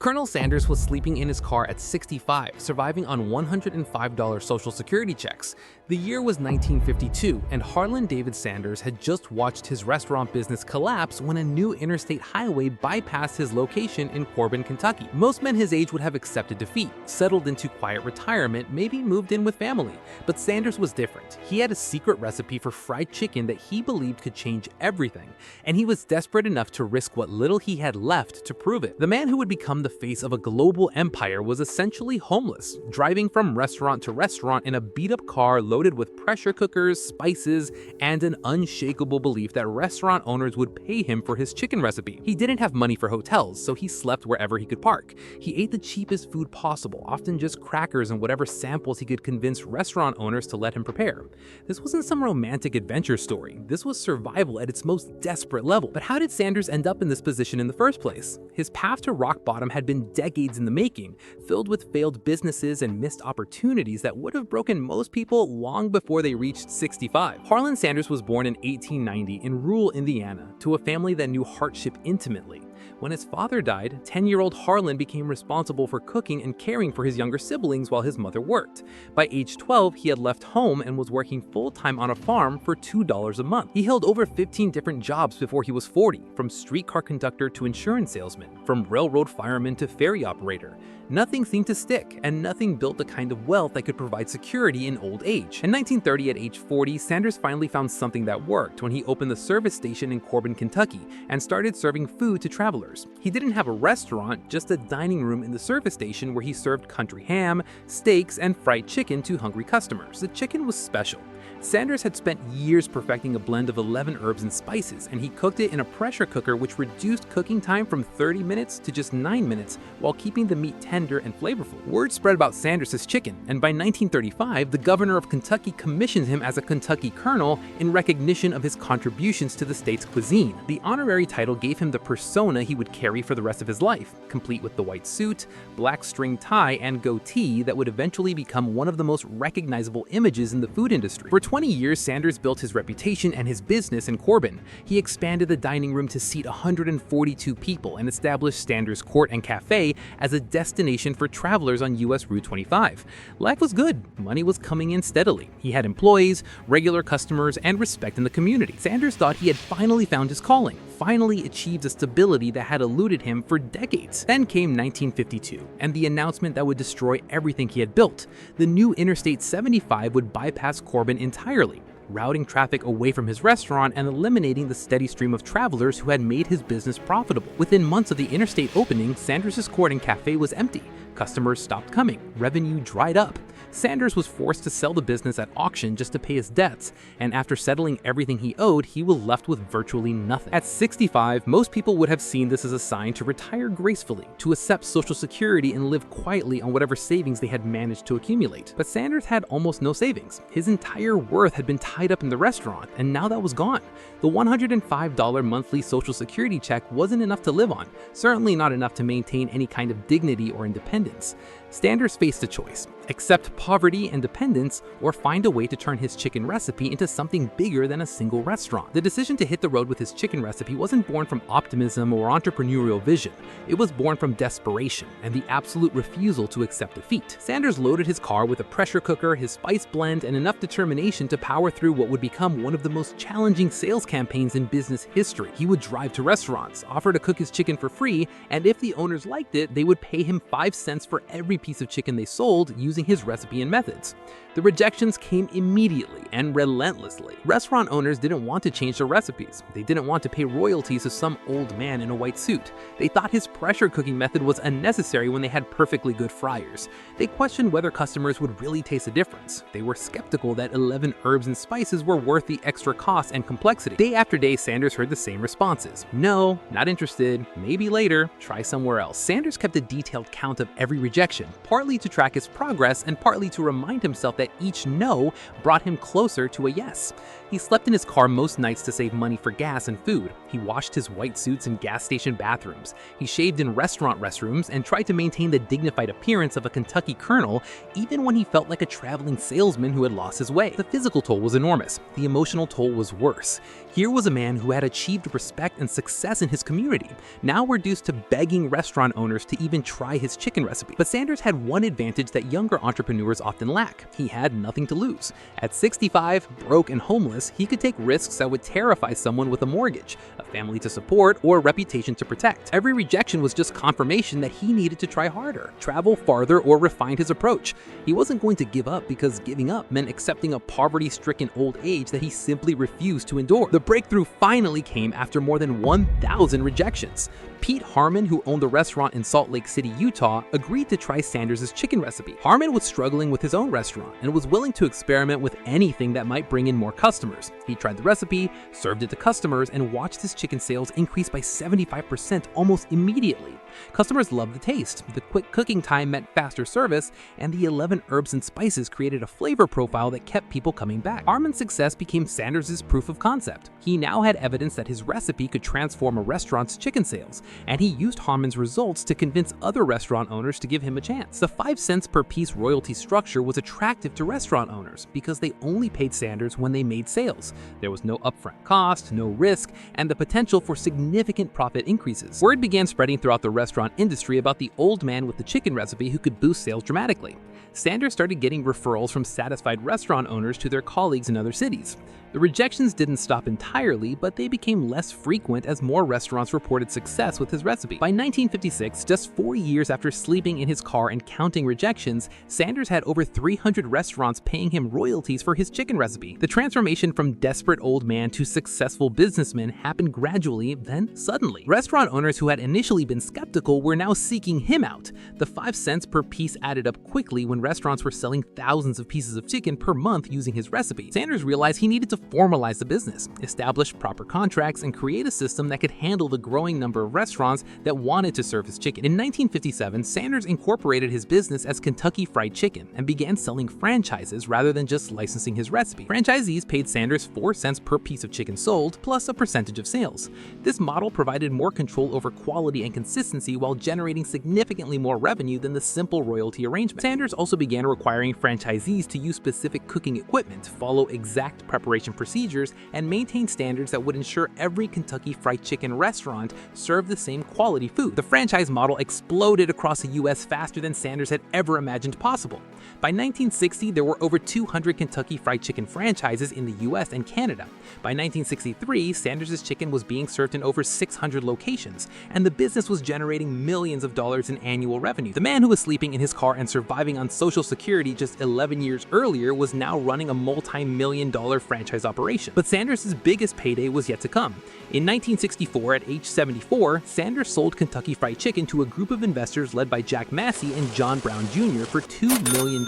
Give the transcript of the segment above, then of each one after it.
Colonel Sanders was sleeping in his car at 65, surviving on $105 Social Security checks. The year was 1952, and Harlan David Sanders had just watched his restaurant business collapse when a new interstate highway bypassed his location in Corbin, Kentucky. Most men his age would have accepted defeat, settled into quiet retirement, maybe moved in with family. But Sanders was different. He had a secret recipe for fried chicken that he believed could change everything, and he was desperate enough to risk what little he had left to prove it. The man who would become the face of a global empire was essentially homeless, driving from restaurant to restaurant in a beat-up car loaded with pressure cookers, spices, and an unshakable belief that restaurant owners would pay him for his chicken recipe. He didn't have money for hotels, so he slept wherever he could park. He ate the cheapest food possible, often just crackers and whatever samples he could convince restaurant owners to let him prepare. This wasn't some romantic adventure story. This was survival at its most desperate level. But how did Sanders end up in this position in the first place? His path to rock bottom had been decades in the making, filled with failed businesses and missed opportunities that would have broken most people long before they reached 65. Harlan Sanders was born in 1890 in rural Indiana to a family that knew hardship intimately. When his father died, 10-year-old Harlan became responsible for cooking and caring for his younger siblings while his mother worked. By age 12, he had left home and was working full-time on a farm for $2 a month. He held over 15 different jobs before he was 40, from streetcar conductor to insurance salesman, from railroad fireman to ferry operator. Nothing seemed to stick, and nothing built the kind of wealth that could provide security in old age. In 1930, at age 40, Sanders finally found something that worked when he opened the service station in Corbin, Kentucky, and started serving food to travelers. He didn't have a restaurant, just a dining room in the service station where he served country ham, steaks, and fried chicken to hungry customers. The chicken was special. Sanders had spent years perfecting a blend of 11 herbs and spices, and he cooked it in a pressure cooker which reduced cooking time from 30 minutes to just 9 minutes while keeping the meat tender and flavorful. Word spread about Sanders' chicken, and by 1935, the governor of Kentucky commissioned him as a Kentucky colonel in recognition of his contributions to the state's cuisine. The honorary title gave him the persona he would carry for the rest of his life, complete with the white suit, black string tie, and goatee that would eventually become one of the most recognizable images in the food industry. For 20 years, Sanders built his reputation and his business in Corbin. He expanded the dining room to seat 142 people and established Sanders Court and Cafe as a destination for travelers on US Route 25. Life was good. Money was coming in steadily. He had employees, regular customers, and respect in the community. Sanders thought he had finally found his calling, finally achieved a stability that had eluded him for decades. Then came 1952, and the announcement that would destroy everything he had built. The new Interstate 75 would bypass Corbin entirely, routing traffic away from his restaurant and eliminating the steady stream of travelers who had made his business profitable. Within months of the interstate opening, Sanders' Court and Cafe was empty. Customers stopped coming. Revenue dried up. Sanders was forced to sell the business at auction just to pay his debts, and after settling everything he owed, he was left with virtually nothing. At 65, most people would have seen this as a sign to retire gracefully, to accept Social Security and live quietly on whatever savings they had managed to accumulate. But Sanders had almost no savings. His entire worth had been tied up in the restaurant, and now that was gone. The $105 monthly Social Security check wasn't enough to live on, certainly not enough to maintain any kind of dignity or independence. Sanders faced a choice: accept poverty and dependence, or find a way to turn his chicken recipe into something bigger than a single restaurant. The decision to hit the road with his chicken recipe wasn't born from optimism or entrepreneurial vision. It was born from desperation and the absolute refusal to accept defeat. Sanders loaded his car with a pressure cooker, his spice blend, and enough determination to power through what would become one of the most challenging sales campaigns in business history. He would drive to restaurants, offer to cook his chicken for free, and if the owners liked it, they would pay him 5 cents for every piece of chicken they sold using his recipe and methods. The rejections came immediately and relentlessly. Restaurant owners didn't want to change their recipes. They didn't want to pay royalties to some old man in a white suit. They thought his pressure cooking method was unnecessary when they had perfectly good fryers. They questioned whether customers would really taste the difference. They were skeptical that 11 herbs and spices were worth the extra cost and complexity. Day after day, Sanders heard the same responses. No, not interested, maybe later, try somewhere else. Sanders kept a detailed count of every rejection. kitchen, partly to track his progress and partly to remind himself that each no brought him closer to a yes. He slept in his car most nights to save money for gas and food. He washed his white suits in gas station bathrooms. He shaved in restaurant restrooms and tried to maintain the dignified appearance of a Kentucky colonel, even when he felt like a traveling salesman who had lost his way. The physical toll was enormous. The emotional toll was worse. Here was a man who had achieved respect and success in his community, now reduced to begging restaurant owners to even try his chicken recipe. But Sanders had one advantage that younger entrepreneurs often lack. He had nothing to lose. At 65, broke and homeless, he could take risks that would terrify someone with a mortgage, a family to support, or a reputation to protect. Every rejection was just confirmation that he needed to try harder, travel farther, or refine his approach. He wasn't going to give up because giving up meant accepting a poverty-stricken old age that he simply refused to endure. The breakthrough finally came after more than 1,000 rejections. Pete Harmon, who owned a restaurant in Salt Lake City, Utah, agreed to try Sanders' chicken recipe. Harmon was struggling with his own restaurant and was willing to experiment with anything that might bring in more customers. He tried the recipe, served it to customers, and watched his chicken sales increase by 75% almost immediately. Customers loved the taste, the quick cooking time meant faster service, and the 11 herbs and spices created a flavor profile that kept people coming back. Harmon's success became Sanders' proof of concept. He now had evidence that his recipe could transform a restaurant's chicken sales, and he used Harmon's results to convince other restaurant owners to give him a chance. The 5 cents per piece royalty structure was attractive to restaurant owners because they only paid Sanders when they made sales. There was no upfront cost, no risk, and the potential for significant profit increases. Word began spreading throughout the restaurant industry about the old man with the chicken recipe who could boost sales dramatically. Sanders started getting referrals from satisfied restaurant owners to their colleagues in other cities. The rejections didn't stop entirely, but they became less frequent as more restaurants reported success with his recipe. By 1956, just 4 years after sleeping in his car and counting rejections, Sanders had over 300 restaurants paying him royalties for his chicken recipe. The transformation from desperate old man to successful businessman happened gradually, then suddenly. Restaurant owners who had initially been skeptical were now seeking him out. The 5 cents per piece added up quickly when restaurants were selling thousands of pieces of chicken per month using his recipe. Sanders realized he needed to formalize the business, establish proper contracts, and create a system that could handle the growing number of restaurants that wanted to serve his chicken. In 1957, Sanders incorporated his business as Kentucky Fried Chicken and began selling franchises rather than just licensing his recipe. Franchisees paid Sanders 4 cents per piece of chicken sold, plus a percentage of sales. This model provided more control over quality and consistency while generating significantly more revenue than the simple royalty arrangement. Sanders also began requiring franchisees to use specific cooking equipment, follow exact preparation procedures, and maintain standards that would ensure every Kentucky Fried Chicken restaurant served the same quality food. The franchise model exploded across the US faster than Sanders had ever imagined possible. By 1960, there were over 200 Kentucky Fried Chicken franchises in the US and Canada. By 1963, Sanders' chicken was being served in over 600 locations, and the business was generating millions of dollars in annual revenue. The man who was sleeping in his car and surviving on Social Security just 11 years earlier was now running a multi-million-dollar franchise operation. But Sanders' biggest payday was yet to come. In 1964, at age 74, Sanders sold Kentucky Fried Chicken to a group of investors led by Jack Massey and John Brown Jr. for $2 million.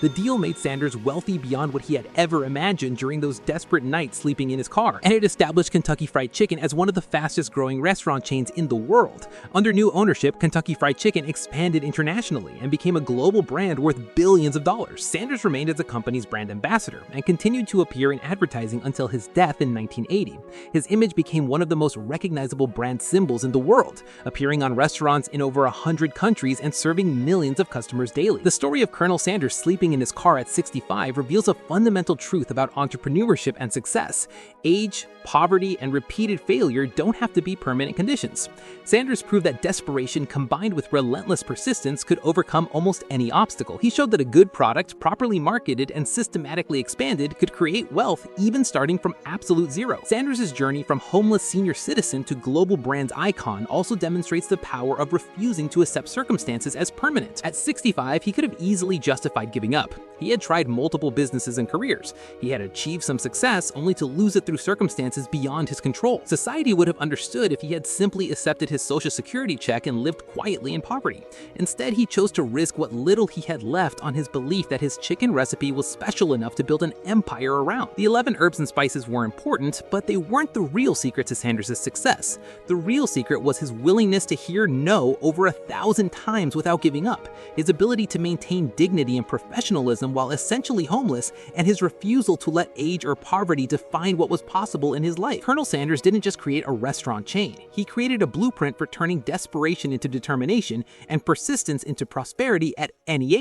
The deal made Sanders wealthy beyond what he had ever imagined during those desperate nights sleeping in his car, and it established Kentucky Fried Chicken as one of the fastest growing restaurant chains in the world. Under new ownership, Kentucky Fried Chicken expanded internationally and became a global brand worth billions of dollars. Sanders remained as the company's brand ambassador and continued to appear in advertising until his death in 1980. His image became one of the most recognizable brand symbols in the world, appearing on restaurants in over 100 countries and serving millions of customers daily. The story of Colonel Sanders sleeping in his car at 65 reveals a fundamental truth about entrepreneurship and success. Age, poverty, and repeated failure don't have to be permanent conditions. Sanders proved that desperation combined with relentless persistence could overcome almost any obstacle. He showed that a good product, properly marketed and systematically expanded, could create wealth even starting from absolute zero. Sanders' journey from homeless senior citizen to global brand icon also demonstrates the power of refusing to accept circumstances as permanent. At 65, he could have easily justified giving up. He had tried multiple businesses and careers. He had achieved some success only to lose it through circumstances beyond his control. Society would have understood if he had simply accepted his Social Security check and lived quietly in poverty. Instead, he chose to risk what little he had left on his belief that his chicken recipe was special enough to build an empire around. The 11 herbs and spices were important, but they weren't the real secret to Sanders' success. The real secret was his willingness to hear no over 1,000 times without giving up, his ability to maintain dignity and professionalism while essentially homeless, and his refusal to let age or poverty define what was possible in his life. Colonel Sanders didn't just create a restaurant chain. He created a blueprint for turning desperation into determination and persistence into prosperity at any age.